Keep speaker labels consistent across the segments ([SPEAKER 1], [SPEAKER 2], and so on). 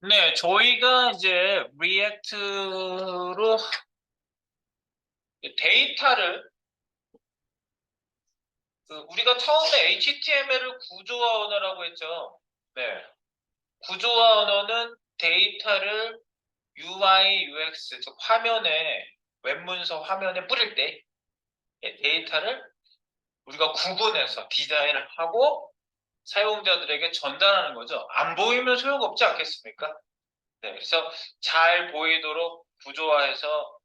[SPEAKER 1] 네, 저희가 이제 리액트로 데이터를 우리가 처음에 HTML을 구조화 언어라고 했죠. 네, 구조화 언어는 데이터를 UI, UX, 즉 화면에 웹문서 화면에 뿌릴 때 데이터를 우리가 구분해서 디자인을 하고 사용자들에게 전달하는 거죠. 안 보이면 소용없지 않겠습니까? 네, 그래서 잘 보이도록 구조화해서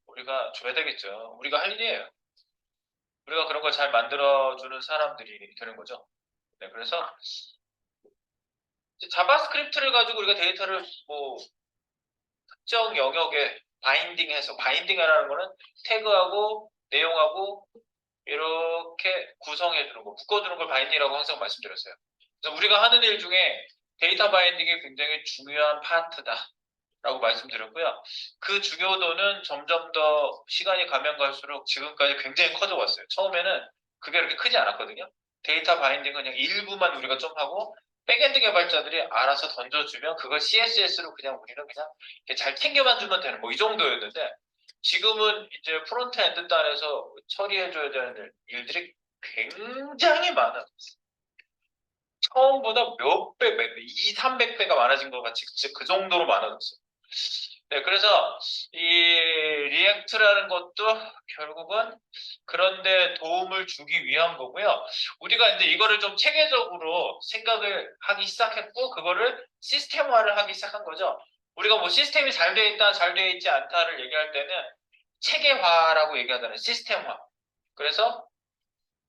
[SPEAKER 1] 우리가 줘야 되겠죠. 우리가 할 일이에요. 우리가 그런 걸 잘 만들어주는 사람들이 되는 거죠. 네, 그래서 이제 자바스크립트를 가지고 우리가 데이터를 뭐 특정 영역에 바인딩해서 바인딩이라는 거는 태그하고 내용하고 이렇게 구성해 주는 거, 묶어주는 걸 바인딩이라고 항상 말씀드렸어요. 그래서 우리가 하는 일 중에 데이터 바인딩이 굉장히 중요한 파트다라고 말씀드렸고요. 그 중요도는 점점 더 시간이 가면 갈수록 지금까지 굉장히 커져왔어요. 처음에는 그게 그렇게 크지 않았거든요. 데이터 바인딩은 그냥 일부만 우리가 좀 하고 백엔드 개발자들이 알아서 던져주면 그걸 CSS로 그냥 우리는 그냥 이렇게 잘 챙겨만 주면 되는 뭐 이 정도였는데 지금은 이제 프론트엔드 단에서 처리해줘야 되는 일들이 굉장히 많아. 처음보다 몇 배, 2, 300배가 많아진 것 같이 진짜 그 정도로 많아졌어요. 네, 그래서 이 리액트라는 것도 결국은 그런데 도움을 주기 위한 거고요. 우리가 이제 이거를 좀 체계적으로 생각을 하기 시작했고, 그거를 시스템화를 하기 시작한 거죠. 우리가 뭐 시스템이 잘 돼 있다, 잘 돼 있지 않다를 얘기할 때는 체계화라고 얘기하잖아요. 시스템화. 그래서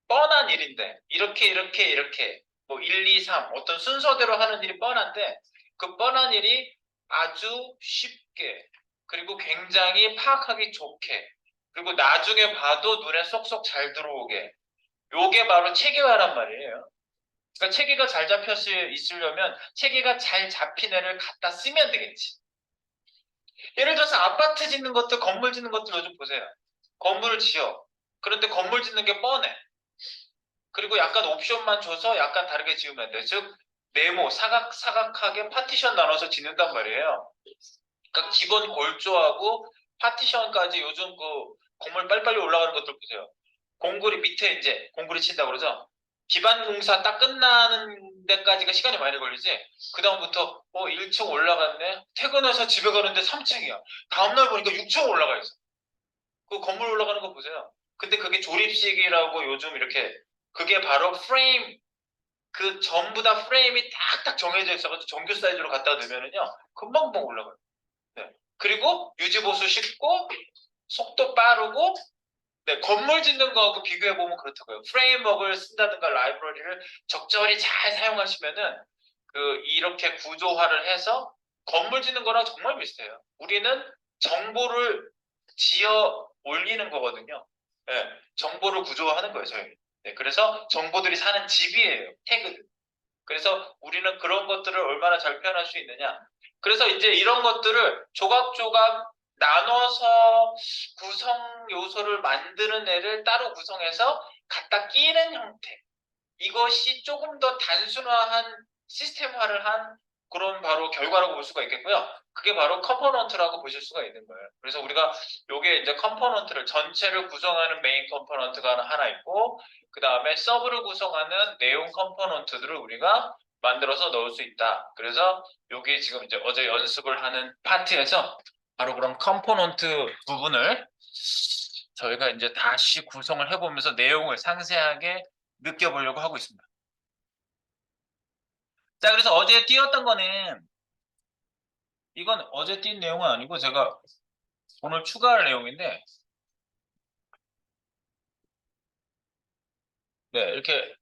[SPEAKER 1] 뻔한 일인데 이렇게 뭐 1, 2, 3 어떤 순서대로 하는 일이 뻔한데 그 뻔한 일이 아주 쉽게 그리고 굉장히 파악하기 좋게 그리고 나중에 봐도 눈에 쏙쏙 잘 들어오게 요게 바로 체계화란 말이에요. 그러니까 체계가 잘 있으려면 체계가 잘 잡힌 애를 갖다 쓰면 되겠지. 예를 들어서 아파트 짓는 것도 건물 짓는 것도 요즘 보세요. 건물을 지어. 그런데 건물 짓는 게 뻔해. 그리고 약간 옵션만 줘서 약간 다르게 지으면 돼. 즉, 네모, 사각하게 파티션 나눠서 짓는단 말이에요. 그러니까 기본 골조하고 파티션까지 요즘 그 건물 빨리빨리 올라가는 것들 보세요. 공구리 밑에 이제 공구리 친다 그러죠. 기반 공사 딱 끝나는 데까지가 시간이 많이 걸리지. 그다음부터 1층 올라갔네. 퇴근해서 집에 가는데 3층이야. 다음날 보니까 6층 올라가 있어. 그 건물 올라가는 거 보세요. 근데 그게 조립식이라고 요즘 이렇게 그게 바로 프레임 그 전부 다 프레임이 딱딱 정해져 있어가지고 정규 사이즈로 갖다 놓으면은요 금방금방 올라가요. 네. 그리고 유지보수 쉽고 속도 빠르고 네, 건물 짓는 거하고 비교해 보면 그렇다고요. 프레임워크를 쓴다든가 라이브러리를 적절히 잘 사용하시면은 이렇게 구조화를 해서 건물 짓는 거랑 정말 비슷해요. 우리는 정보를 지어 올리는 거거든요. 네, 정보를 구조화하는 거예요, 저희. 네, 그래서 정보들이 사는 집이에요. 태그들. 그래서 우리는 그런 것들을 얼마나 잘 표현할 수 있느냐. 그래서 이제 이런 것들을 조각조각 나눠서 구성 요소를 만드는 애를 따로 구성해서 갖다 끼는 형태. 이것이 조금 더 단순화한 시스템화를 한 그런 바로 결과라고 볼 수가 있겠고요. 그게 바로 컴포넌트라고 보실 수가 있는 거예요. 그래서 우리가 요게 이제 컴포넌트를 전체를 구성하는 메인 컴포넌트가 하나 있고 그 다음에 서브를 구성하는 내용 컴포넌트들을 우리가 만들어서 넣을 수 있다. 그래서 요게 지금 이제 어제 연습을 하는 파트에서 바로 그런 컴포넌트 부분을 저희가 이제 다시 구성을 해보면서 내용을 상세하게 느껴보려고 하고 있습니다. 자, 그래서 어제 띄웠던 거는 이건 어제 띈 내용은 아니고 제가 오늘 추가할 내용인데 네, 이렇게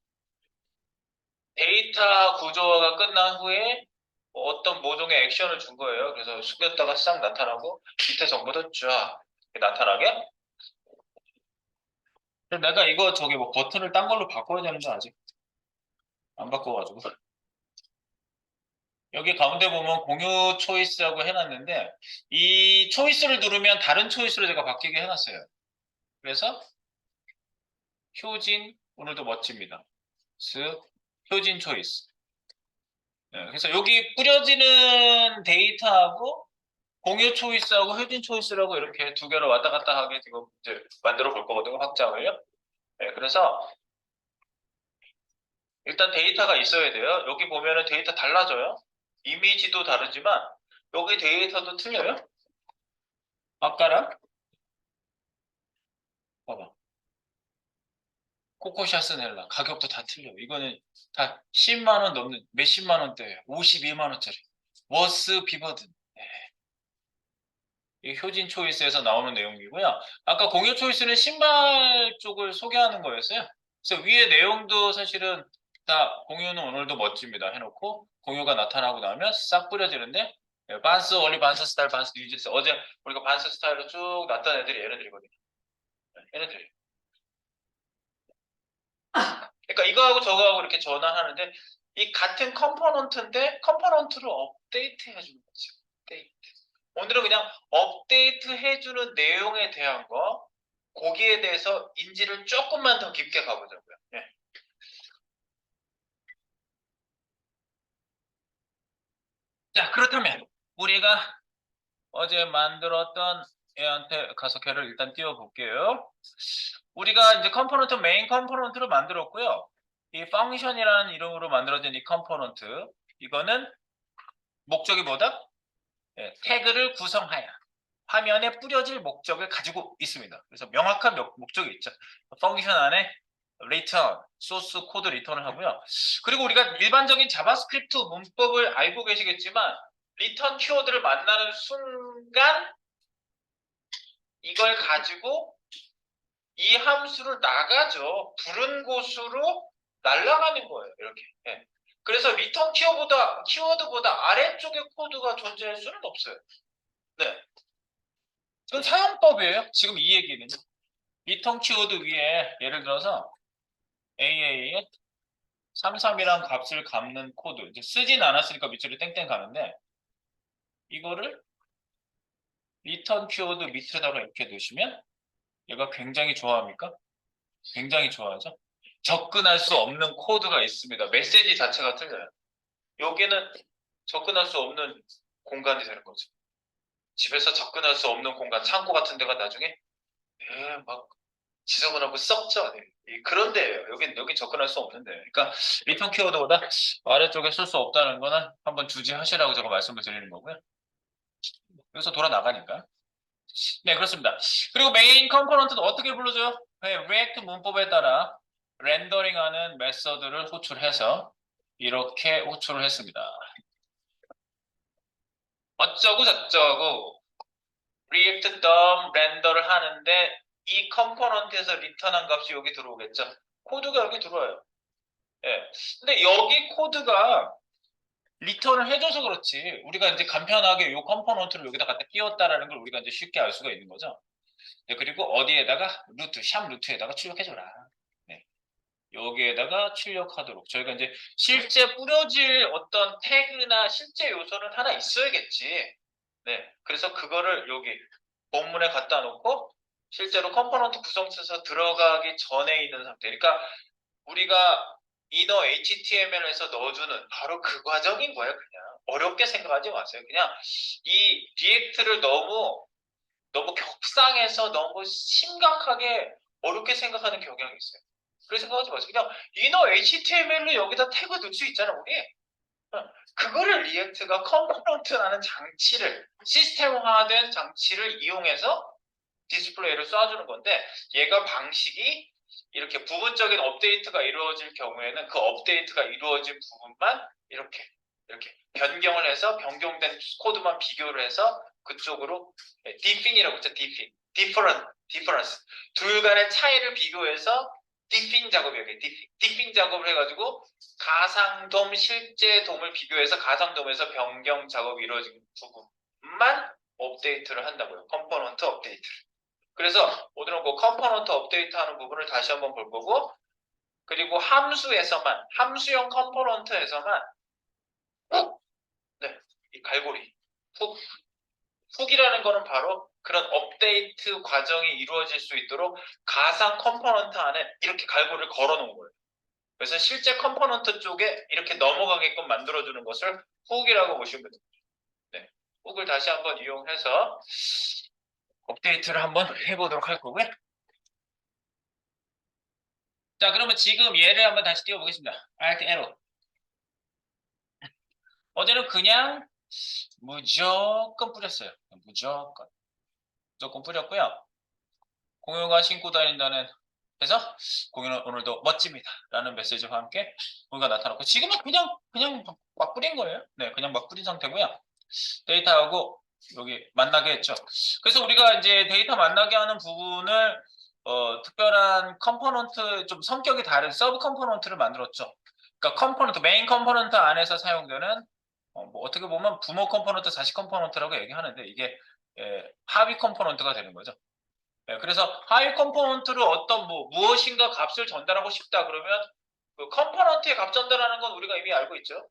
[SPEAKER 1] 데이터 구조화가 끝난 후에 어떤 모종의 액션을 준 거예요. 그래서 숙였다가 싹 나타나고 밑에 정보도 쫙 나타나게. 근데 내가 이거 저기 뭐 버튼을 딴 걸로 바꿔야 되는데 아직 안 바꿔가지고 여기 가운데 보면 공유 초이스라고 해놨는데 이 초이스를 누르면 다른 초이스로 제가 바뀌게 해놨어요. 그래서 효진 오늘도 멋집니다. 쓱 효진 초이스. 그래서 여기 뿌려지는 데이터하고 공유 초이스하고 효진 초이스라고 이렇게 두 개를 왔다 갔다 하게 지금 이제 만들어 볼 거거든요, 확장을요. 그래서 일단 데이터가 있어야 돼요. 여기 보면은 데이터 달라져요. 이미지도 다르지만 여기 데이터도 틀려요. 아까랑 봐봐. 코코샤스넬라 가격도 다 틀려. 이거는 다 10만 원 넘는 몇십만 원대예요. 52만 원짜리. 워스 비버든. 이 효진 초이스에서 나오는 내용이고요. 아까 공유 초이스는 신발 쪽을 소개하는 거였어요. 그래서 위에 내용도 사실은 다 공유는 오늘도 멋집니다. 해놓고 공유가 나타나고 나면 싹 뿌려지는데 반스 원리 반스 스타일 반스 뉴진스 어제 우리가 반스 스타일로 쭉 나타낸 애들이 얘네들이거든요. 얘네들. 그러니까 이거하고 저거하고 이렇게 전환하는데 이 같은 컴포넌트인데 컴포넌트를 업데이트 해주는 거죠. 업데이트. 오늘은 그냥 업데이트 해주는 내용에 대한 거, 거기에 대해서 인지를 조금만 더 깊게 가보자고요. 예. 자, 그렇다면 우리가 어제 만들었던 애한테 가서 걔를 일단 띄워볼게요. 우리가 이제 컴포넌트, 메인 컴포넌트를 만들었고요. 이 펑션이라는 이름으로 만들어진 이 컴포넌트, 이거는 목적이 뭐다? 태그를 구성하여 화면에 뿌려질 목적을 가지고 있습니다. 그래서 명확한 목적이 있죠. 펑션 안에 return, 소스 코드 리턴을 하고요. 그리고 우리가 일반적인 자바스크립트 문법을 알고 계시겠지만 return 키워드를 만나는 순간 이걸 가지고 이 함수를 나가죠. 부른 곳으로 날아가는 거예요. 이렇게. 예. 그래서 리턴 키워드보다 아래쪽에 코드가 존재할 수는 없어요. 네. 그건 사용법이에요. 지금 이 얘기는. 리턴 키워드 위에 예를 들어서 AA에 33이란 값을 갚는 코드 이제 쓰진 않았으니까 밑으로 땡땡 가는데 이거를 리턴 키워드 밑에다가 이렇게 넣으시면 얘가 굉장히 좋아합니까? 굉장히 좋아하죠. 접근할 수 없는 코드가 있습니다. 메시지 자체가 틀려요. 여기는 접근할 수 없는 공간이 되는 거죠. 집에서 접근할 수 없는 공간, 창고 같은 데가 나중에 막 지저분하고 썩죠. 그런 데예요. 여기 접근할 수 없는데. 그러니까 리턴 키워드보다 아래쪽에 쓸 수 없다는 거는 한번 주지하시라고 제가 말씀을 드리는 거고요. 여기서 돌아 나가니까. 네, 그렇습니다. 그리고 메인 컴포넌트는 어떻게 불러줘요? 네, 리액트 문법에 따라 렌더링하는 메서드를 호출해서 이렇게 호출을 했습니다. 어쩌고 저쩌고 리액트 덤 렌더를 하는데 이 컴포넌트에서 리턴한 값이 여기 들어오겠죠. 코드가 여기 들어와요. 예. 근데 여기 코드가 리턴을 해줘서 그렇지. 우리가 이제 간편하게 이 컴포넌트를 여기다 갖다 끼웠다라는 걸 우리가 이제 쉽게 알 수가 있는 거죠. 네, 그리고 어디에다가 샵 루트에다가 출력해줘라. 네. 여기에다가 출력하도록. 저희가 이제 실제 뿌려질 어떤 태그나 실제 요소는 하나 있어야겠지. 네. 그래서 그거를 여기 본문에 갖다 놓고 실제로 컴포넌트 구성체에서 들어가기 전에 있는 상태. 그러니까 우리가 이너 HTML에서 넣어주는 바로 그 과정인 거예요. 그냥 어렵게 생각하지 마세요. 그냥 이 리액트를 너무 격상해서 너무 심각하게 어렵게 생각하는 경향이 있어요. 그렇게 생각하지 마세요. 그냥 이너 HTML로 여기다 태그 넣을 수 있잖아, 우리. 그거를 리액트가 컴포넌트라는 장치를 시스템화된 장치를 이용해서 디스플레이를 쏴주는 건데 얘가 방식이 이렇게 부분적인 업데이트가 이루어질 경우에는 그 업데이트가 이루어진 부분만 이렇게 변경을 해서 변경된 코드만 비교를 해서 그쪽으로 디핑이라고 했죠. 디퍼런스 둘 간의 차이를 비교해서 디핑 작업이에요. 디핑 작업을 해가지고 가상돔 실제 돔을 비교해서 가상돔에서 변경 작업이 이루어진 부분만 업데이트를 한다고요. 컴포넌트 업데이트를. 그래서 오늘은 그 컴포넌트 업데이트하는 부분을 다시 한번 볼 거고 그리고 함수형 컴포넌트에서만 네, 이 갈고리 훅이라는 거는 바로 그런 업데이트 과정이 이루어질 수 있도록 가상 컴포넌트 안에 이렇게 갈고리를 걸어 놓은 거예요. 그래서 실제 컴포넌트 쪽에 이렇게 넘어가게끔 만들어주는 것을 훅이라고 보시면 됩니다. 네. 훅을 다시 한번 이용해서 업데이트를 한번 해보도록 할 거고요. 자, 그러면 지금 얘를 한번 다시 띄워보겠습니다. Alt Arrow. 어제는 그냥 무조건 뿌렸어요. 무조건 뿌렸고요. 공유가 신고 다닌다는 해서 공유는 오늘도 멋집니다 라는 메시지와 함께 공유가 나타났고, 지금은 그냥 막 뿌린 거예요. 네, 그냥 막 뿌린 상태고요. 데이터하고 여기 만나게 했죠. 그래서 우리가 이제 데이터 만나게 하는 부분을 특별한 컴포넌트, 좀 성격이 다른 서브 컴포넌트를 만들었죠. 그러니까 컴포넌트, 메인 컴포넌트 안에서 사용되는 뭐 어떻게 보면 부모 컴포넌트, 자식 컴포넌트라고 얘기하는데, 이게 하위 컴포넌트가 되는 거죠. 그래서 하위 컴포넌트를 어떤 무엇인가 값을 전달하고 싶다 그러면 그 컴포넌트의 값 전달하는 건 우리가 이미 알고 있죠.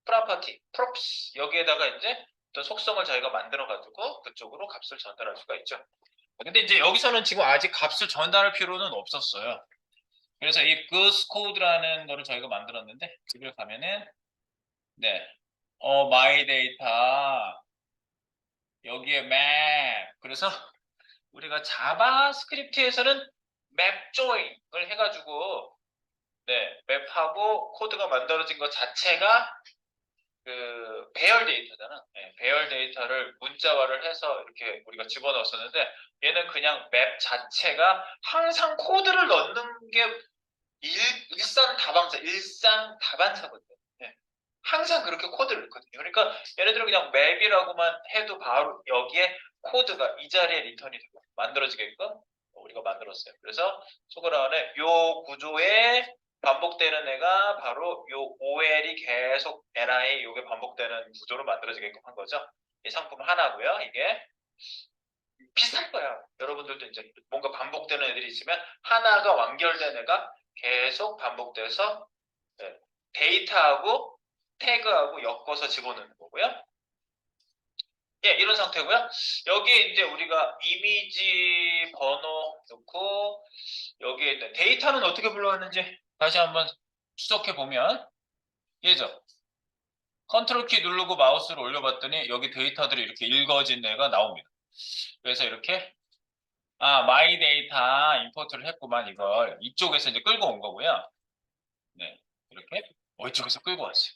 [SPEAKER 1] 프로퍼티, props 여기에다가 이제 어떤 속성을 저희가 만들어 가지고 그쪽으로 값을 전달할 수가 있죠. 근데 이제 여기서는 지금 아직 값을 전달할 필요는 없었어요. 그래서 이 goose code라는 거를 저희가 만들었는데, 여기를 가면은 네, my data 여기에 map. 그래서 우리가 자바스크립트에서는 맵 조인을 해가지고 네, 맵하고 코드가 만들어진 것 자체가 그 배열 데이터잖아. 네, 배열 데이터를 문자화를 해서 이렇게 우리가 집어넣었었는데, 얘는 그냥 맵 자체가 항상 코드를 넣는 게 일상다반사거든요. 네, 항상 그렇게 코드를 넣거든요. 그러니까 예를 들어 그냥 맵이라고만 해도 바로 여기에 코드가 이 자리에 리턴이 되고 만들어지게끔 우리가 만들었어요. 그래서 소그라 안에 요 구조에 반복되는 애가 바로 요 OL이 계속 NI 요게 반복되는 구조로 만들어지게끔 한 거죠. 이 상품 하나고요. 이게 비슷할 거야. 여러분들도 이제 뭔가 반복되는 애들이 있으면 하나가 완결된 애가 계속 반복돼서 네, 데이터하고 태그하고 엮어서 집어넣는 거고요. 예, 이런 상태고요. 여기에 이제 우리가 이미지 번호 넣고, 여기에 있는 데이터는 어떻게 불러왔는지 다시 한번 추적해 보면, 얘죠. 컨트롤 키 누르고 마우스를 올려봤더니 여기 데이터들이 이렇게 읽어진 애가 나옵니다. 그래서 이렇게 마이 데이터 임포트를 했구만. 이걸 이쪽에서 이제 끌고 온 거고요. 네, 이렇게 이쪽에서 끌고 왔어요.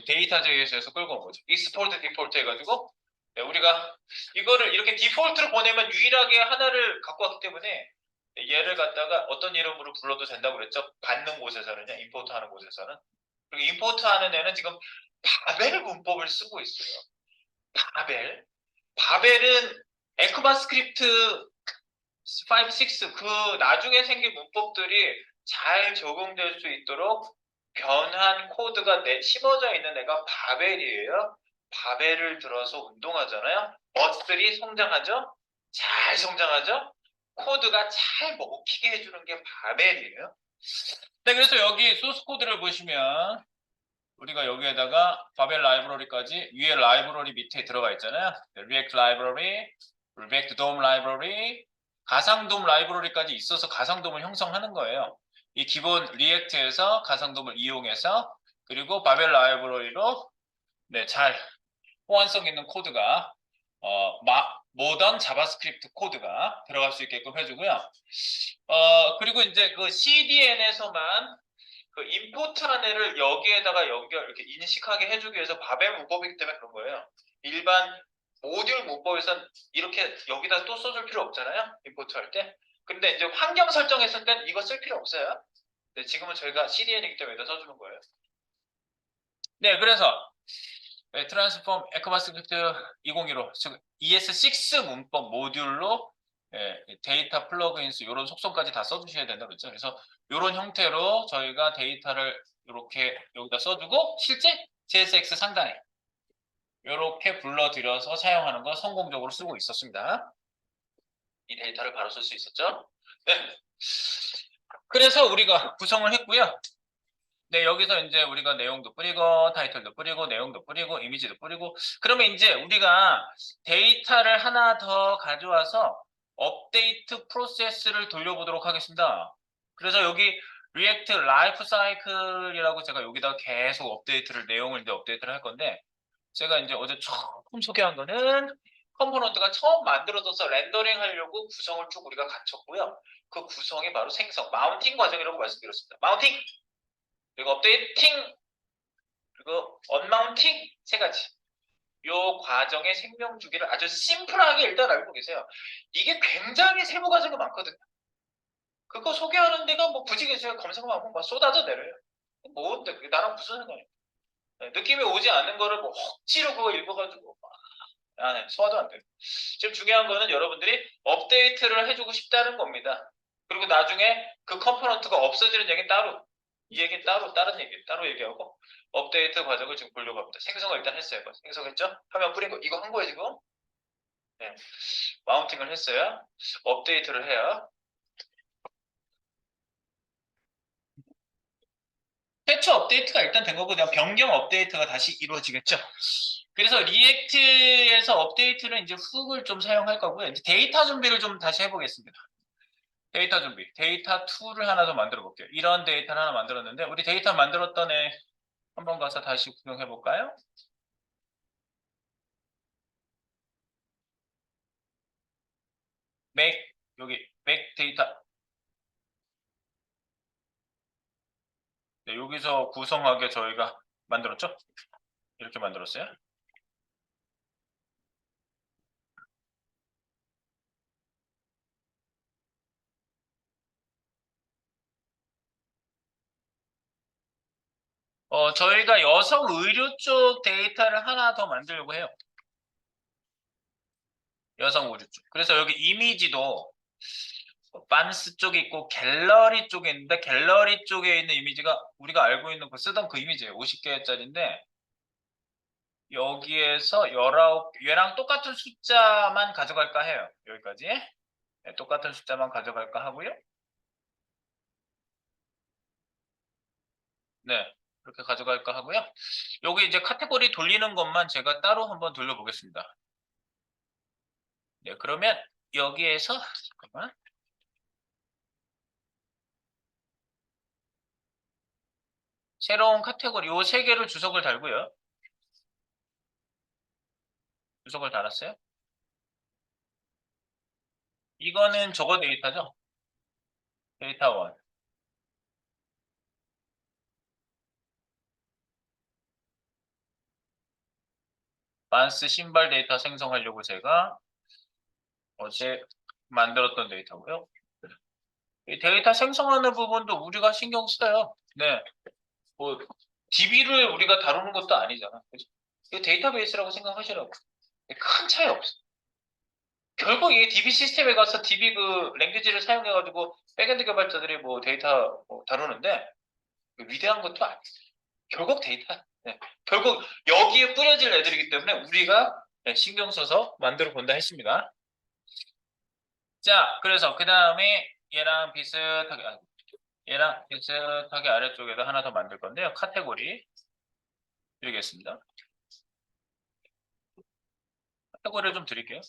[SPEAKER 1] 데이터 JS에서 끌고 온 거죠. 익스포트 디폴트 해가지고 네, 우리가 이거를 이렇게 디폴트로 보내면 유일하게 하나를 갖고 왔기 때문에 얘를 갖다가 어떤 이름으로 불러도 된다고 그랬죠. 받는 곳에서는요, 임포트 하는 곳에서는. 그리고 임포트 하는 애는 지금 바벨 문법을 쓰고 있어요. 바벨은 에크바스크립트 5, 6 그 나중에 생긴 문법들이 잘 적용될 수 있도록 변한 코드가 심어져 있는 애가 바벨이에요. 바벨을 들어서 운동하잖아요. 멋들이 성장하죠? 잘 성장하죠? 코드가 잘 먹히게 해주는 게 바벨이에요. 네, 그래서 여기 소스 코드를 보시면 우리가 여기에다가 바벨 라이브러리까지 위에 라이브러리 밑에 들어가 있잖아요. 리액트 라이브러리, 리액트 돔 라이브러리, 가상돔 라이브러리까지 있어서 가상돔을 형성하는 거예요. 이 기본 리액트에서 가상돔을 이용해서, 그리고 바벨 라이브러리로 네, 잘 호환성 있는 코드가 모던 자바스크립트 코드가 들어갈 수 있게끔 해주고요. 그리고 이제 그 CDN에서만 그 임포트한 애를 여기에다가 연결 이렇게 인식하게 해주기 위해서 바벨 문법이기 때문에 그런 거예요. 일반 모듈 문법에선 이렇게 여기다 또 써줄 필요 없잖아요. 임포트 할 때. 근데 이제 환경 설정했을 땐 이거 쓸 필요 없어요. 근데 지금은 저희가 CDN이기 때문에 여기다 써주는 거예요. 네, 그래서 트랜스폼 에크바스크립트 2015 즉 ES6 문법 모듈로 데이터 플러그인스 이런 속성까지 다 써주셔야 된다 그랬죠. 그래서 이런 형태로 저희가 데이터를 이렇게 여기다 써주고, 실제 JSX 상단에 이렇게 불러들여서 사용하는 거 성공적으로 쓰고 있었습니다. 이 데이터를 바로 쓸 수 있었죠. 네. 그래서 우리가 구성을 했고요. 네, 여기서 이제 우리가 내용도 뿌리고, 타이틀도 뿌리고, 내용도 뿌리고, 이미지도 뿌리고, 그러면 이제 우리가 데이터를 하나 더 가져와서 업데이트 프로세스를 돌려보도록 하겠습니다. 그래서 여기 리액트 라이프 사이클이라고 제가 여기다 계속 내용을 이제 업데이트를 할 건데, 제가 이제 어제 처음 소개한 거는 컴포넌트가 처음 만들어져서 렌더링 하려고 구성을 쭉 우리가 갖췄고요. 그 구성이 바로 생성, 마운팅 과정이라고 말씀드렸습니다. 마운팅, 그리고 업데이팅, 그리고 언마운팅 세 가지. 요 과정의 생명 주기를 아주 심플하게 일단 알고 계세요. 이게 굉장히 세부 과정이 많거든요. 그거 소개하는 데가 뭐 굳이 계세요. 검색만 하면 막 쏟아져 내려요. 뭔데 그게 나랑 무슨 상관이야. 네, 느낌이 오지 않는 거를 뭐 억지로 그거 읽어가지고 소화도 안 돼요. 지금 중요한 거는 여러분들이 업데이트를 해주고 싶다는 겁니다. 그리고 나중에 그 컴포넌트가 없어지는 얘기 따로, 이 얘기 따로, 다른 얘기 따로 얘기하고, 업데이트 과정을 지금 보려고 합니다. 생성을 일단 했어요. 생성했죠? 화면 뿌린 거 이거 한 거예요 지금. 네. 마운팅을 했어요. 업데이트를 해요. 최초 업데이트가 일단 된 거고, 그냥 변경 업데이트가 다시 이루어지겠죠. 그래서 리액트에서 업데이트는 이제 훅을 좀 사용할 거고요. 이제 데이터 준비를 좀 다시 해보겠습니다. 데이터 준비. 데이터 2를 하나 더 만들어 볼게요. 이런 데이터를 하나 만들었는데, 우리 데이터 만들었던 애 한번 가서 다시 구경해 볼까요? 맥, 여기, 맥 데이터. 네, 여기서 구성하게 저희가 만들었죠? 이렇게 만들었어요. 저희가 여성 의료 쪽 데이터를 하나 더 만들려고 해요. 여성 의료 쪽. 그래서 여기 이미지도 반스 쪽에 있고 갤러리 쪽에 있는데, 갤러리 쪽에 있는 이미지가 우리가 알고 있는 쓰던 그 이미지예요. 50개짜리인데 여기에서 19, 얘랑 똑같은 숫자만 가져갈까 해요. 여기까지. 네, 똑같은 숫자만 가져갈까 하고요. 네, 그렇게 가져갈까 하고요. 여기 이제 카테고리 돌리는 것만 제가 따로 한번 돌려보겠습니다. 네, 그러면 여기에서 잠깐만. 새로운 카테고리 요 세 개를 주석을 달고요. 주석을 달았어요. 이거는 저거 데이터죠. 데이터 1. 만스 신발 데이터 생성하려고 제가 어제 만들었던 데이터고요. 이 데이터 생성하는 부분도 우리가 신경 써요. 네. 뭐 DB를 우리가 다루는 것도 아니잖아. 그죠? 이 데이터베이스라고 생각하시라고. 큰 차이 없어. 결국 이 DB 시스템에 가서 DB 그 랭귀지를 사용해가지고 백엔드 개발자들이 뭐 데이터 뭐 다루는데 위대한 것도 아니야. 결국 데이터. 네. 결국 여기에 뿌려질 애들이기 때문에 우리가 네, 신경 써서 만들어 본다 했습니다. 자, 그래서 그 다음에 얘랑 비슷하게 아래쪽에다 하나 더 만들 건데요. 카테고리 드리겠습니다. 카테고리를 좀 드릴게요.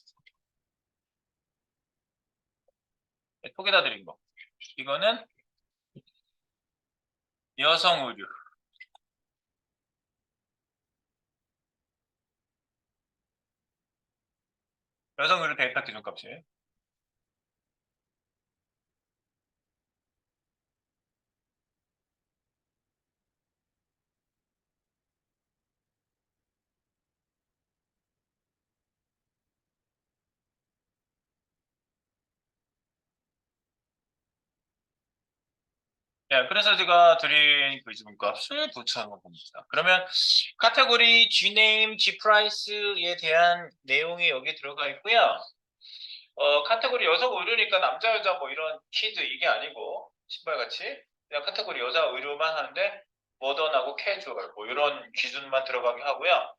[SPEAKER 1] 네, 톡에다 드린 거. 이거는 여성 의류. 여성 의류 데이터 기준값이에요. 네, 그래서 제가 드린 그 기준값을 붙여놓은 겁니다. 그러면 카테고리 Gname, Gprice에 대한 내용이 여기 들어가 있고요. 카테고리 여성 의류니까 남자 여자 뭐 이런 키드 이게 아니고 신발같이 그냥 카테고리 여자 의류만 하는데 모던하고 캐주얼 뭐 이런 기준만 들어가게 하고요.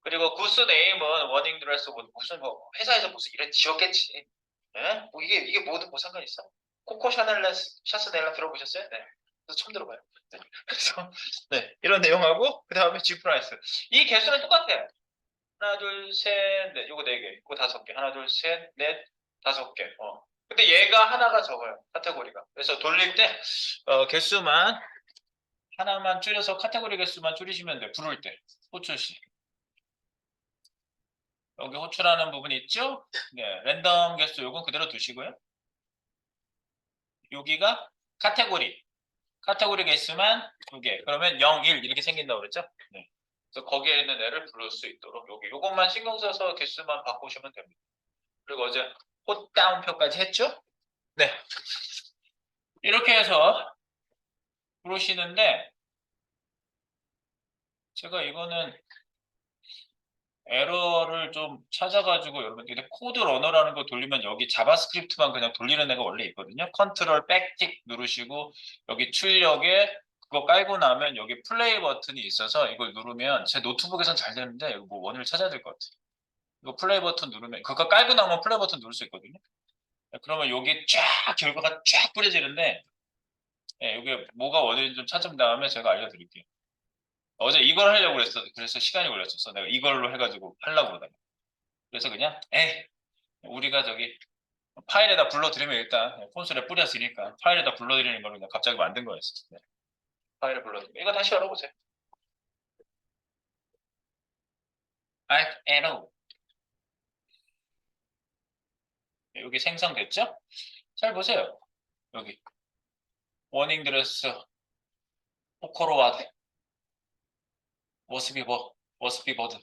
[SPEAKER 1] 그리고 구스 네임은 워닝 드레스 뭐 무슨 뭐 회사에서 무슨 이런 지었겠지. 예? 뭐 이게 뭐든 뭐 상관 있어? 코코 샤스넬라 들어보셨어요? 네. 그래서 처음 들어봐요. 네. 그래서 네 이런 내용하고 그 다음에 G 프라이스 이 개수는 똑같아요. 하나 둘 셋 넷 요거 네 개, 요거 다섯 개. 하나 둘 셋 넷 다섯 개. 근데 얘가 하나가 적어요. 카테고리가. 그래서 돌릴 때 개수만 하나만 줄여서 카테고리 개수만 줄이시면 돼요. 부를 때. 호출시. 여기 호출하는 부분이 있죠? 네, 랜덤 개수 요건 그대로 두시고요. 여기가 카테고리. 카테고리 개수만 2개. 그러면 0, 1 이렇게 생긴다고 그랬죠? 네. 그래서 거기에 있는 애를 부를 수 있도록 요것만 신경 써서 개수만 바꾸시면 됩니다. 그리고 어제 콧다운표까지 했죠? 네. 이렇게 해서 부르시는데 제가 이거는 에러를 좀 찾아가지고 여러분들이 코드 러너라는 거 돌리면 여기 자바스크립트만 그냥 돌리는 애가 원래 있거든요. 컨트롤 백틱 누르시고 여기 출력에 그거 깔고 나면 여기 플레이 버튼이 있어서 이걸 누르면 제 노트북에선 잘 되는데 이거 뭐 원인을 찾아야 될 것 같아요. 이거 플레이 버튼 누르면 그거 깔고 나면 플레이 버튼 누를 수 있거든요. 그러면 여기 쫙 결과가 쫙 뿌려지는데 이게 뭐가 원인인지 좀 찾은 다음에 제가 알려드릴게요. 어제 이걸 하려고 그래서 시간이 걸렸었어. 내가 이걸로 해가지고 하려고 그러다가. 그래서 그냥 우리가 저기 파일에다 불러드리면 일단 콘솔에 뿌렸으니까 파일에다 불러드리는 걸로 그냥 갑자기 만든 거였어. 네. 파일에 불러드리면 이거 다시 열어보세요. Alt Arrow. 여기 생성됐죠? 잘 보세요. 여기 워닝 드레스 포커로와드 워스비 버드.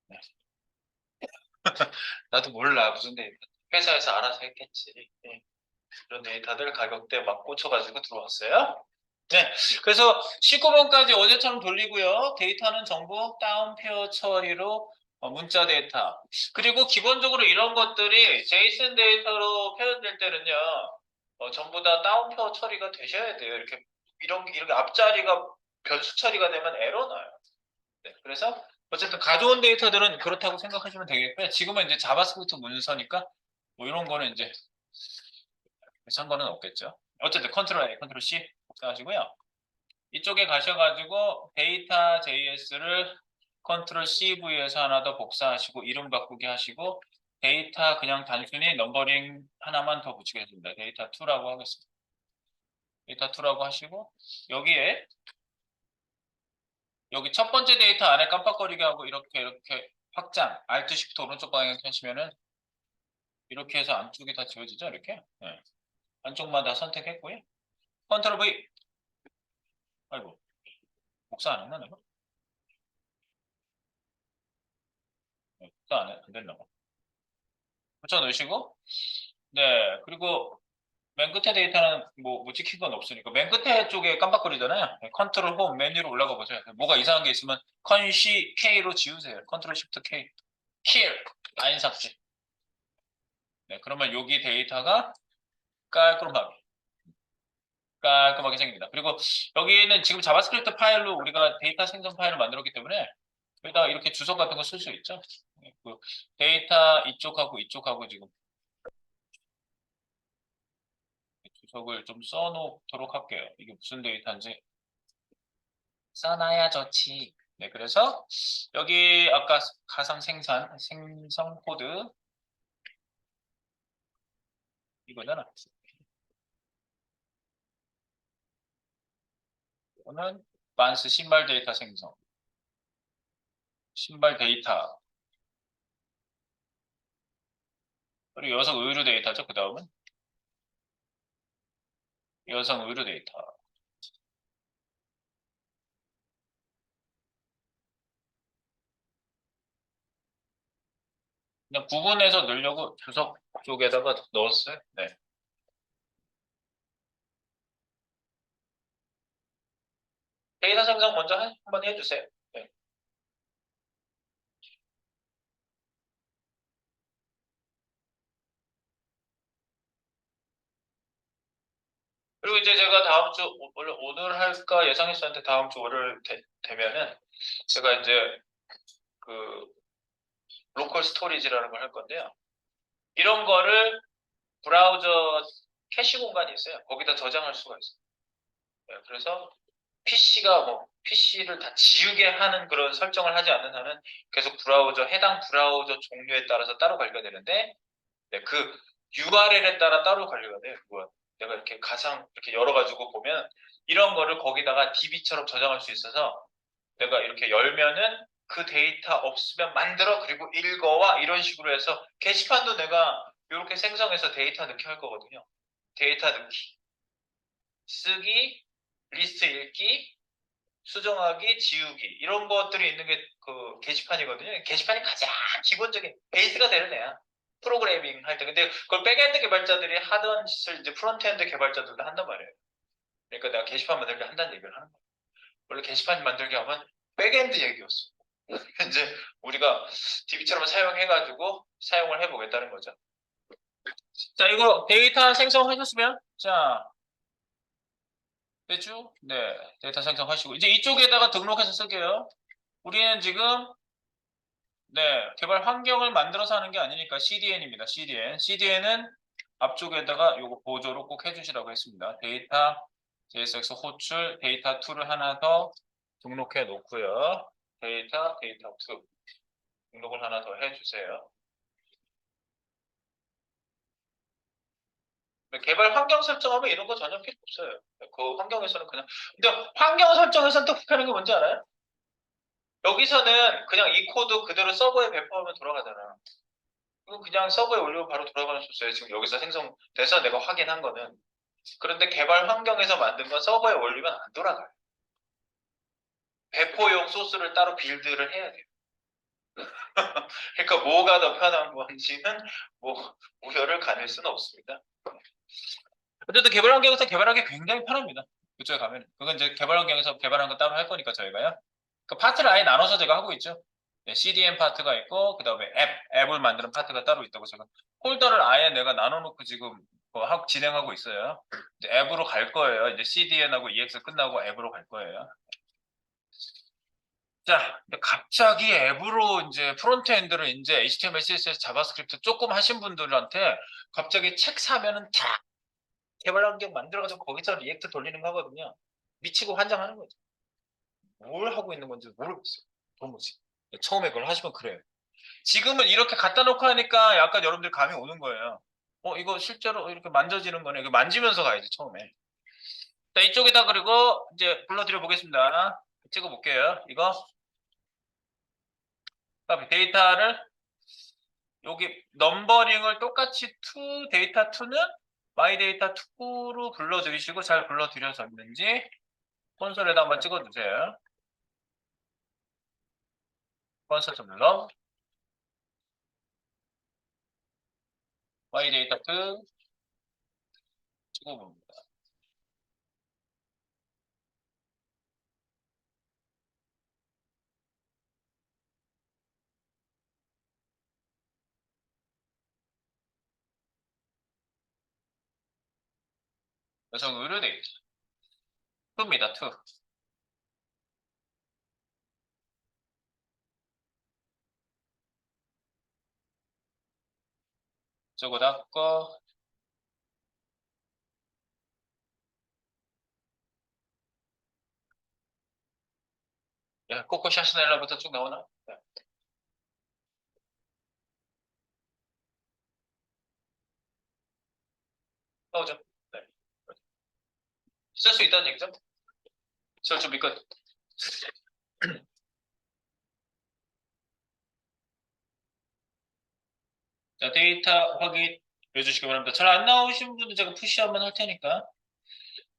[SPEAKER 1] 네. 나도 몰라 무슨 데이터. 회사에서 알아서 했겠지. 네. 그런 데이터들 가격대 막 꽂혀가지고 들어왔어요. 네, 그래서 19번까지 어제처럼 돌리고요. 데이터는 전부 다운표 처리로 문자 데이터. 그리고 기본적으로 이런 것들이 제이슨 데이터로 표현될 때는요. 전부 다 다운표 처리가 되셔야 돼요. 이렇게 앞자리가 변수 처리가 되면 에러 나요. 네, 그래서 어쨌든 가져온 데이터들은 그렇다고 생각하시면 되겠고요. 지금은 이제 자바스크립트 문서니까 뭐 이런 거는 이제 상관은 없겠죠. 어쨌든 컨트롤 A, 컨트롤 C 하시고요. 이쪽에 가셔가지고 데이터 JS를 컨트롤 CV에서 하나 더 복사하시고 이름 바꾸기 하시고 데이터 그냥 단순히 넘버링 하나만 더 붙이겠습니다. 데이터 2라고 하겠습니다. 데이터 2라고 하시고 여기에 여기 첫 번째 데이터 안에 깜빡거리게 하고 이렇게 확장 Alt Shift 오른쪽 방향 펴시면은 이렇게 해서 안쪽이 다 지워지죠. 이렇게 네. 안쪽마다 선택했고요. 컨트롤 V. 아이고 복사 안 했나 내가? 네, 복사 안 됐나 봐. 붙여 넣으시고 네 그리고 맨 끝에 데이터는 뭐 찍힌 건 없으니까 맨 끝에 쪽에 깜빡거리잖아요. 네, 컨트롤 홈 메뉴로 올라가 보세요. 뭐가 이상한 게 있으면 컨시 K로 지우세요. 컨트롤 쉬프트 K. 킬 라인 삭제. 네 그러면 여기 데이터가 깔끔하게 깔끔하게 생깁니다. 그리고 여기는 지금 자바스크립트 파일로 우리가 데이터 생성 파일을 만들었기 때문에 여기다가 이렇게 주석 같은 거 쓸 수 있죠. 네, 그 데이터 이쪽하고 지금 주석을 좀 써놓도록 할게요. 이게 무슨 데이터인지 써놔야 좋지. 네, 그래서 여기 아까 가상 생성 코드 이거잖아. 이거는 만스 신발 데이터 생성. 신발 데이터. 그리고 여성 의류 데이터죠. 그 다음은 여성 의류 데이터. 그냥 구분해서 넣으려고 주석 쪽에다가 넣었어요. 네. 데이터 생성 먼저 한번 해주세요. 네. 그리고 이제 제가 다음 주 원래 오늘 할까 예상했었는데 다음 주 월요일 되면은 제가 이제 그 로컬 스토리지라는 걸 할 건데요. 이런 거를 브라우저 캐시 공간이 있어요. 거기다 저장할 수가 있어요. 네, 그래서 PC를 다 지우게 하는 그런 설정을 하지 않는 한은 계속 해당 브라우저 종류에 따라서 따로 관리가 되는데, 네, 그 URL에 따라 따로 관리가 돼요. 그거. 내가 이렇게 가상 이렇게 열어가지고 보면 이런 거를 거기다가 DB처럼 저장할 수 있어서 내가 이렇게 열면은 그 데이터 없으면 만들어 그리고 읽어와 이런 식으로 해서 게시판도 내가 이렇게 생성해서 데이터 넣기 할 거거든요. 데이터 넣기, 쓰기, 리스트 읽기, 수정하기, 지우기 이런 것들이 있는 게 그 게시판이거든요. 게시판이 가장 기본적인 베이스가 되는 애야. 프로그래밍 할 때. 근데 그걸 백엔드 개발자들이 하던 짓을 이제 프론트엔드 개발자들도 한단 말이에요. 그러니까 내가 게시판 만들기 한다는 얘기를 하는 거야. 원래 게시판 만들기 하면 백엔드 얘기였어. 이제 우리가 DB처럼 사용해가지고 사용을 해보겠다는 거죠. 자, 이거 데이터 생성하셨으면, 자, 됐죠? 네, 데이터 생성하시고. 이제 이쪽에다가 등록해서 쓸게요. 우리는 지금, 네, 개발 환경을 만들어서 하는 게 아니니까 CDN입니다. CDN. CDN은 앞쪽에다가 요거 보조로 꼭 해주시라고 했습니다. 데이터, JSX 호출, 데이터 2를 하나 더 등록해 놓고요. 데이터 2 등록을 하나 더 해주세요. 개발 환경 설정하면 이런 거 전혀 필요 없어요. 그 환경에서는 그냥. 근데 환경 설정에서는 또 불편한 게 뭔지 알아요? 여기서는 그냥 이 코드 그대로 서버에 배포하면 돌아가잖아. 이건 그냥 서버에 올리면 바로 돌아가는 소스예요. 지금 여기서 생성돼서 내가 확인한 거는. 그런데 개발 환경에서 만든 건 서버에 올리면 안 돌아가요. 배포용 소스를 따로 빌드를 해야 돼요. 그러니까 뭐가 더 편한 건지는 뭐 우열을 가릴 수는 없습니다. 어쨌든 개발 환경에서 개발하기 굉장히 편합니다. 그쪽에 가면. 그건 이제 개발 환경에서 개발한 거 따로 할 거니까 저희가요. 그 파트를 아예 나눠서 제가 하고 있죠. 네, CDN 파트가 있고, 그 다음에 앱을 만드는 파트가 따로 있다고 제가 폴더를 아예 내가 나눠놓고 지금 진행하고 있어요. 이제 앱으로 갈 거예요. 이제 CDN하고 EX 끝나고 앱으로 갈 거예요. 자, 근데 갑자기 앱으로 이제 프론트엔드를 이제 HTML, CSS, 자바스크립트 조금 하신 분들한테 갑자기 책 사면은 다 개발 환경 만들어가지고 거기서 리액트 돌리는 거거든요. 미치고 환장하는 거죠. 뭘 하고 있는 건지 모르겠어요. 도무지. 처음에 그걸 하시면 그래요. 지금은 이렇게 갖다 놓고 하니까 약간 여러분들 감이 오는 거예요. 이거 실제로 이렇게 만져지는 거네. 이거 만지면서 가야지, 처음에. 자, 이쪽에다 그리고 이제 불러드려 보겠습니다. 찍어 볼게요. 이거. 그다음에 데이터를 여기 넘버링을 똑같이 데이터 2는 마이 데이터 2로 불러드리시고 잘 불러드려졌는지 콘솔에다 한번 찍어주세요. 콘솔 좀 눌러. 마이 데이터 2 찍어봅니다. 여성 의료 데이터 2입니다. 2. 저거 닫고 코코 샤스넬라부터 쭉 나오나? 네. 나오죠. 네. 쓸 수 있다는 얘기죠? 쓸 준비 끝. 자, 데이터 확인해 주시기 바랍니다. 잘 안 나오신 분들 제가 푸시 한번 할 테니까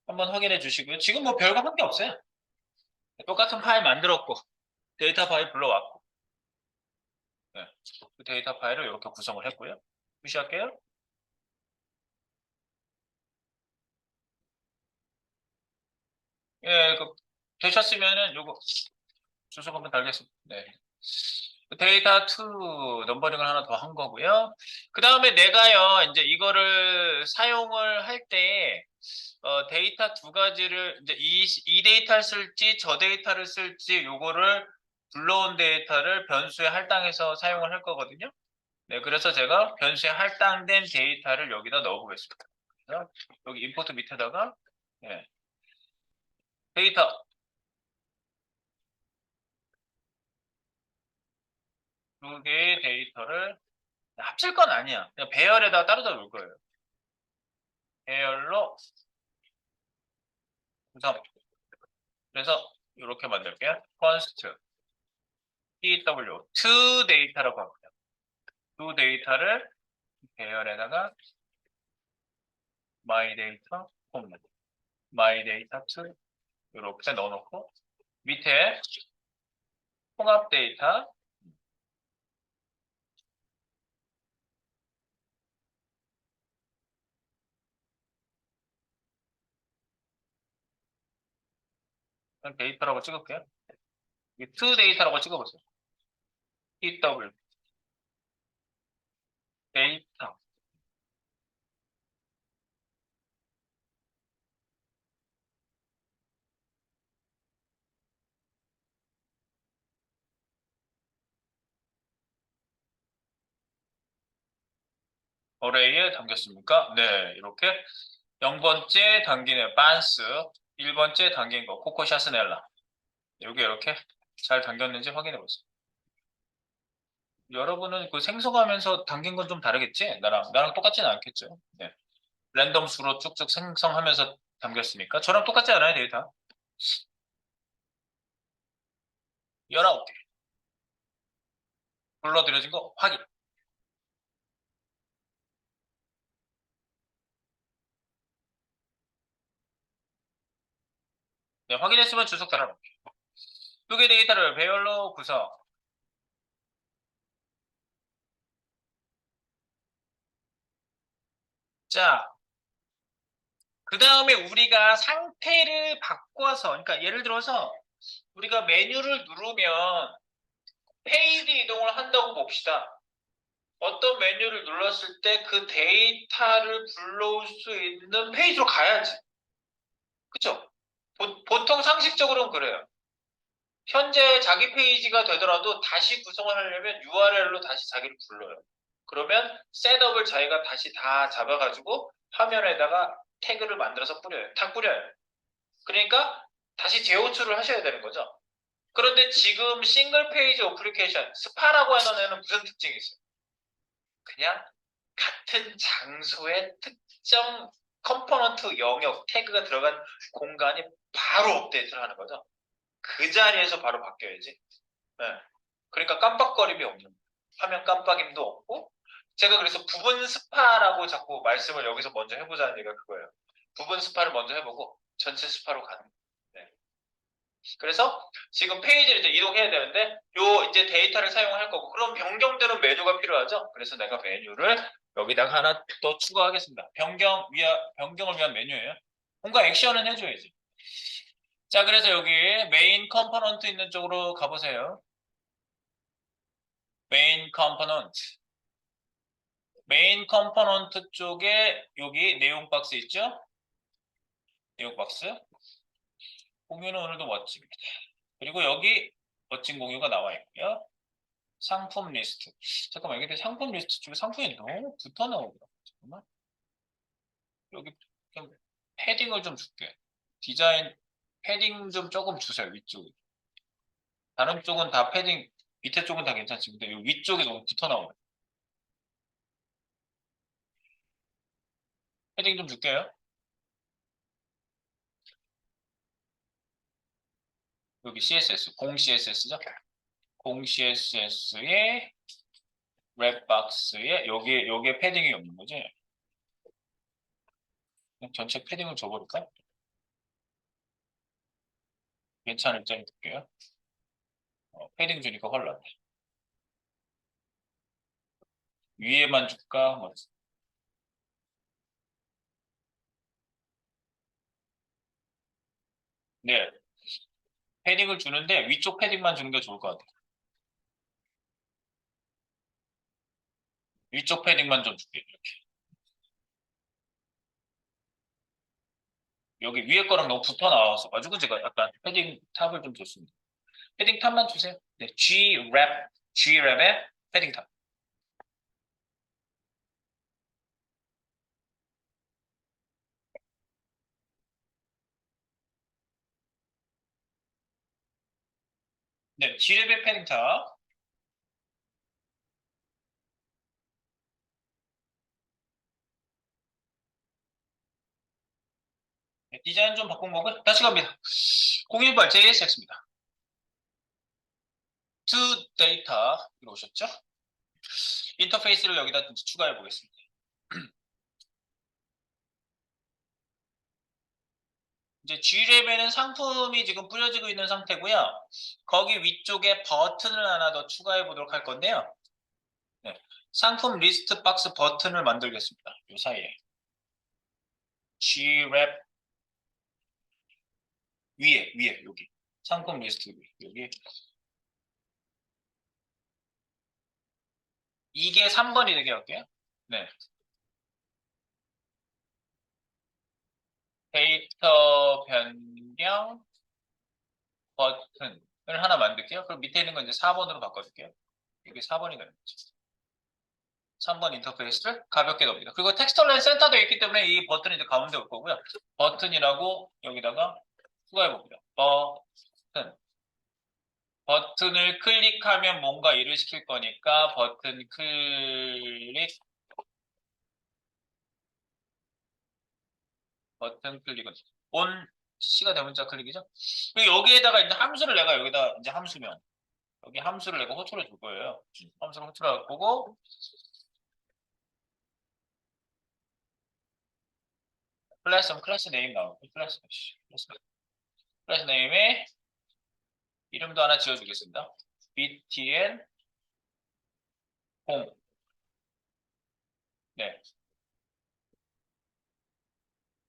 [SPEAKER 1] 한번 확인해 주시고요. 지금 뭐 별거 한 게 없어요. 똑같은 파일 만들었고 데이터 파일 불러왔고 네. 그 데이터 파일을 이렇게 구성을 했고요. 푸시할게요. 예, 되셨으면은 요거 주소 한번 달겠습니다. 네. 데이터 2 넘버링을 하나 더 한 거고요. 그 다음에 내가요, 이제 이거를 사용을 할 때, 데이터 두 가지를, 이제 이 데이터를 쓸지, 저 데이터를 쓸지, 요거를 불러온 데이터를 변수에 할당해서 사용을 할 거거든요. 네, 그래서 제가 변수에 할당된 데이터를 여기다 넣어보겠습니다. 그래서 여기 임포트 밑에다가, 네, 데이터 두 개의 데이터를 합칠 건 아니야. 그냥 배열에다가 따로다 놓을 거예요. 배열로 구성. 그래서 이렇게 만들게요. const TW to 데이터라고 합니다. to 데이터를 배열에다가 my data 콤 my data to 이렇게 넣어놓고 밑에 통합 데이터 그냥 데이터라고 찍을게요. to 데이터라고 찍어보세요. TW 데이터 어레이에 담겼습니까? 네, 이렇게 0번째 당기는 반스, 1번째 당긴 거 코코샤스넬라 여기 이렇게 잘 당겼는지 확인해 보세요. 여러분은 그 생성하면서 당긴 건 좀 다르겠지? 나랑 똑같지는 않겠죠? 네. 랜덤 수로 쭉쭉 생성하면서 담겼으니까 저랑 똑같지 않아요, 데이터? 19개. 불러들여진 거 확인. 네, 확인했으면 주석 달아놓을게요. 두 개 데이터를 배열로 구성. 자, 그 다음에 우리가 상태를 바꿔서, 그러니까 예를 들어서 우리가 메뉴를 누르면 페이지 이동을 한다고 봅시다. 어떤 메뉴를 눌렀을 때 그 데이터를 불러올 수 있는 페이지로 가야지. 그쵸? 보통 상식적으로는 그래요. 현재 자기 페이지가 되더라도 다시 구성을 하려면 URL로 다시 자기를 불러요. 그러면 셋업을 자기가 다시 다 잡아가지고 화면에다가 태그를 만들어서 뿌려요. 다 뿌려요. 그러니까 다시 재호출을 하셔야 되는 거죠. 그런데 지금 싱글 페이지 어플리케이션 스파라고 하는 애는 무슨 특징이 있어요? 그냥 같은 장소에 특정 컴포넌트 영역 태그가 들어간 공간이 바로 업데이트를 하는 거죠. 그 자리에서 바로 바뀌어야지. 네. 그러니까 깜빡거림이 없는 거예요. 화면 깜빡임도 없고 제가 그래서 부분 스파라고 자꾸 말씀을 여기서 먼저 해보자는 얘기가 그거예요. 부분 스파를 먼저 해보고 전체 스파로 가는 거예요. 네. 그래서 지금 페이지를 이제 이동해야 되는데 요 이제 데이터를 사용할 거고 그럼 변경되는 메뉴가 필요하죠. 그래서 내가 메뉴를 여기다가 하나 또 추가하겠습니다. 변경을 위한 메뉴예요. 뭔가 액션은 해줘야지. 자, 그래서 여기 메인 컴포넌트 있는 쪽으로 가보세요. 메인 컴포넌트. 메인 컴포넌트 쪽에 여기 내용 박스 있죠? 내용 박스. 공유는 오늘도 멋집니다. 그리고 여기 멋진 공유가 나와 있고요. 상품 리스트. 잠깐만, 여기 상품 리스트 쪽에 상품이 너무 붙어 나오더라. 잠깐만. 여기 좀 패딩을 좀 줄게. 디자인 패딩 좀 조금 주세요, 위쪽에. 다른 쪽은 다 패딩, 밑에 쪽은 다 괜찮지. 근데 이 위쪽에 너무 붙어 나오네. 패딩 좀 줄게요. 여기 CSS, 공 CSS죠? 공 CSS에 랩박스에 여기에 패딩이 없는 거지? 그냥 전체 패딩을 줘버릴까? 괜찮을 입장이 볼게요. 패딩 주니까 헐났네. 위에만 줄까? 뭐. 네, 패딩을 주는데 위쪽 패딩만 주는 게 좋을 것 같아요. 위쪽 패딩만 좀 줄게요. 이렇게. 여기 위에 거랑 너무 붙어 나와서 가지고 제가 약간 패딩 탑을 좀 줬습니다. 패딩 탑만 주세요. 네, G랩에 패딩 탑. 네, G랩에 패딩 탑. 디자인 좀 바꾼 거고요. 다시 갑니다. 018 JSX입니다. to data 이로 오셨죠? 인터페이스를 여기다 추가해 보겠습니다. 이제 G랩에는 상품이 지금 뿌려지고 있는 상태고요. 거기 위쪽에 버튼을 하나 더 추가해 보도록 할 건데요. 네. 상품 리스트 박스 버튼을 만들겠습니다. 이 사이에. G랩 위에 여기. 상품 리스트 여기. 이게 3번이 되게 할게요. 네. 데이터 변경 버튼을 하나 만들게요. 그럼 밑에 있는 건 이제 4번으로 바꿔줄게요. 이게 4번이 되는 거죠. 3번 인터페이스를 가볍게 넣습니다. 그리고 텍스처는 센터되어 있기 때문에 이 버튼이 이제 가운데 올 거고요. 버튼이라고 여기다가 추가해 봅니다. 버튼. 버튼을 클릭하면 뭔가 일을 시킬 거니까 버튼 클릭은 온 C가 대문자 클릭이죠. 그리고 여기에다가 이제 함수를 내가 여기다 이제 함수명 여기 함수를 내가 호출해 줄 거예요. 함수를 호출할 거고 클래스 네임 나오고 클래스 네임에 이름도 하나 지어주겠습니다. btn 0 네.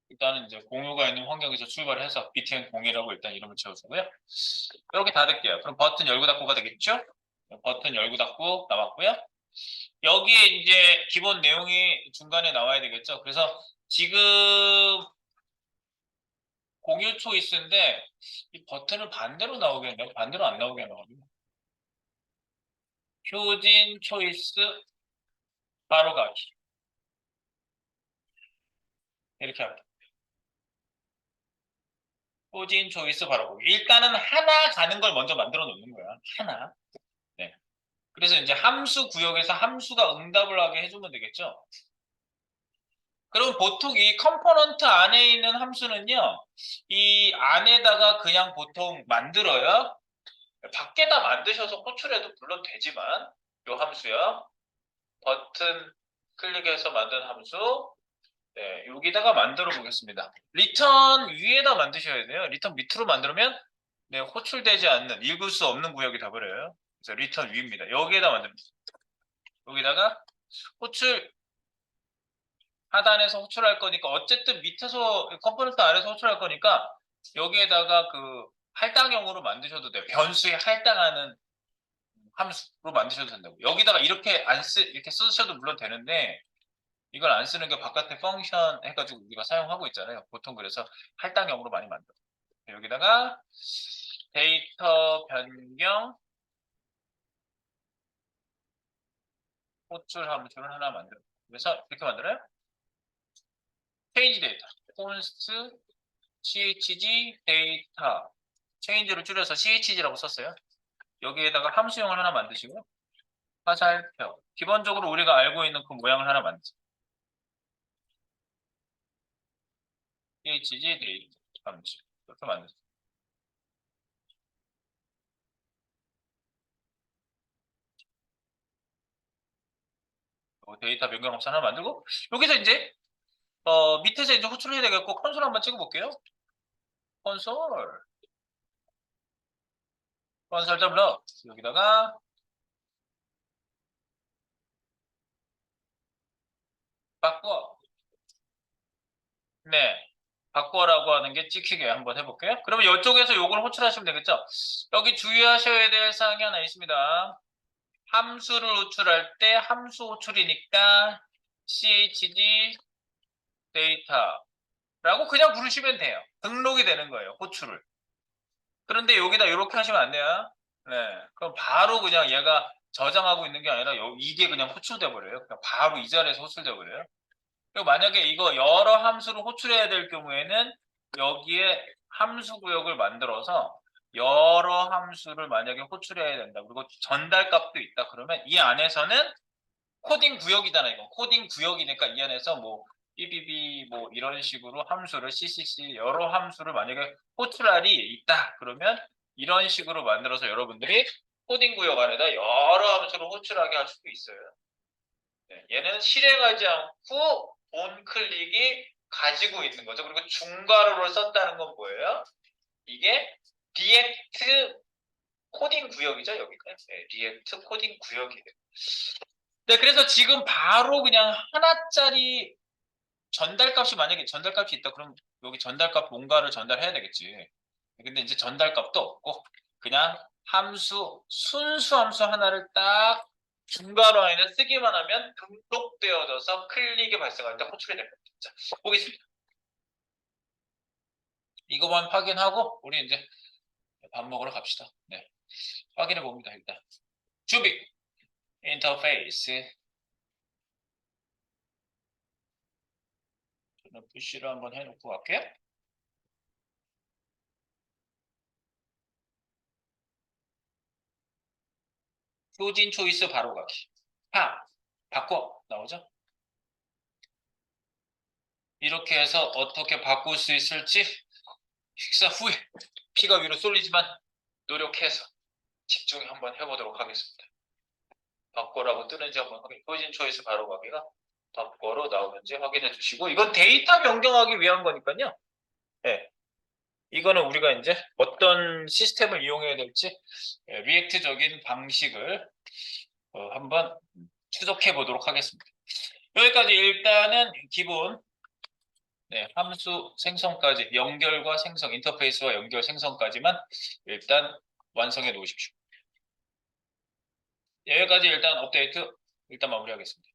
[SPEAKER 1] 일단은 이제 공유가 있는 환경에서 출발을 해서 btn 0이라고 일단 이름을 지어주고요. 이렇게 닫을게요. 그럼 버튼 열고 닫고가 되겠죠? 버튼 열고 닫고 나왔고요. 여기에 이제 기본 내용이 중간에 나와야 되겠죠. 그래서 지금 공유 초이스인데 이 버튼을 반대로 나오겠네요. 반대로 안 나오게 나오거든요. 표진 초이스 바로 가기 이렇게 합니다. 표진 초이스 바로 가기. 일단은 하나 가는 걸 먼저 만들어 놓는 거야. 하나. 네. 그래서 이제 함수 구역에서 함수가 응답을 하게 해주면 되겠죠. 그럼 보통 이 컴포넌트 안에 있는 함수는요, 이 안에다가 그냥 보통 만들어요. 밖에다 만드셔서 호출해도 물론 되지만, 이 함수요. 버튼 클릭해서 만든 함수, 네, 여기다가 만들어 보겠습니다. 리턴 위에다 만드셔야 돼요. 리턴 밑으로 만들면, 네, 호출되지 않는, 읽을 수 없는 구역이 돼버려요. 그래서 리턴 위입니다. 여기에다 만듭니다. 여기다가 호출, 하단에서 호출할 거니까 어쨌든 밑에서 컴포넌트 아래에서 호출할 거니까 여기에다가 그 할당형으로 만드셔도 돼요. 변수에 할당하는 함수로 만드셔도 된다고. 여기다가 이렇게 이렇게 쓰셔도 물론 되는데 이걸 안 쓰는 게 바깥에 펑션 해가지고 우리가 사용하고 있잖아요. 보통 그래서 할당형으로 많이 만들어요. 여기다가 데이터 변경 호출 함수를 하나 만들어요. 그래서 이렇게 만들어요. change 데이터, const chg 데이터 체인지를 줄여서 chg라고 썼어요. 여기에다가 함수형을 하나 만드시고 화살표 기본적으로 우리가 알고 있는 그 모양을 하나 만드세요. chg 데이터 함수 이렇게 만드세요. 데이터 변경 함수 하나 만들고 여기서 이제 밑에서 이제 호출을 해야 되겠고 콘솔 한번 찍어볼게요. 콘솔 점러 여기다가 바꿔 네 바꿔라고 하는 게 찍히게 한번 해볼게요. 그러면 이쪽에서 요걸 호출하시면 되겠죠. 여기 주의하셔야 될 사항이 하나 있습니다. 함수를 호출할 때 함수 호출이니까 chg 데이터라고 그냥 부르시면 돼요. 등록이 되는 거예요. 호출을. 그런데 여기다 이렇게 하시면 안 돼요. 네. 그럼 바로 그냥 얘가 저장하고 있는 게 아니라 이게 그냥 호출돼 버려요. 그냥 바로 이 자리에서 호출돼 버려요. 그리고 만약에 이거 여러 함수를 호출해야 될 경우에는 여기에 함수 구역을 만들어서 여러 함수를 만약에 호출해야 된다. 그리고 전달 값도 있다. 그러면 이 안에서는 코딩 구역이잖아. 이거 코딩 구역이니까 이 안에서 뭐 BBB 뭐 이런 식으로 함수를 CCC 여러 함수를 만약에 호출알이 있다 그러면 이런 식으로 만들어서 여러분들이 코딩 구역 안에다 여러 함수를 호출하게 할 수도 있어요. 네, 얘는 실행하지 않고 온클릭이 가지고 있는 거죠. 그리고 중괄호를 썼다는 건 뭐예요? 이게 리액트 코딩 구역이죠, 여기가. 네, 리액트 코딩 구역이에요. 네, 그래서 지금 바로 그냥 하나짜리 전달값이 만약에 전달값이 있다, 그럼 여기 전달값 뭔가를 전달해야 되겠지. 근데 이제 전달값도 없고 그냥 함수, 순수 함수 하나를 딱 중괄호 안에 쓰기만 하면 등록되어져서 클릭이 발생할 때 호출이 됩니다. 자, 보겠습니다. 이거만 확인하고 우리 이제 밥 먹으러 갑시다. 네, 확인해 봅니다. 일단 준비, 인터페이스. 저는 푸시를 한번 해놓고 갈게요. 표진 초이스 바로 가기. 바꿔 나오죠? 이렇게 해서 어떻게 바꿀 수 있을지 식사 후에 피가 위로 쏠리지만 노력해서 집중해 한번 해보도록 하겠습니다. 바꿔라고 뜨는지 한번 확인. 표진 초이스 바로 가기가 바꿔로 나오는지 확인해 주시고, 이건 데이터 변경하기 위한 거니까요. 네. 이거는 우리가 이제 어떤 시스템을 이용해야 될지 리액트적인 방식을 한번 추적해 보도록 하겠습니다. 여기까지 일단은 기본 함수 생성까지, 연결과 생성, 인터페이스와 연결 생성까지만 일단 완성해 놓으십시오. 여기까지 일단 업데이트 일단 마무리하겠습니다.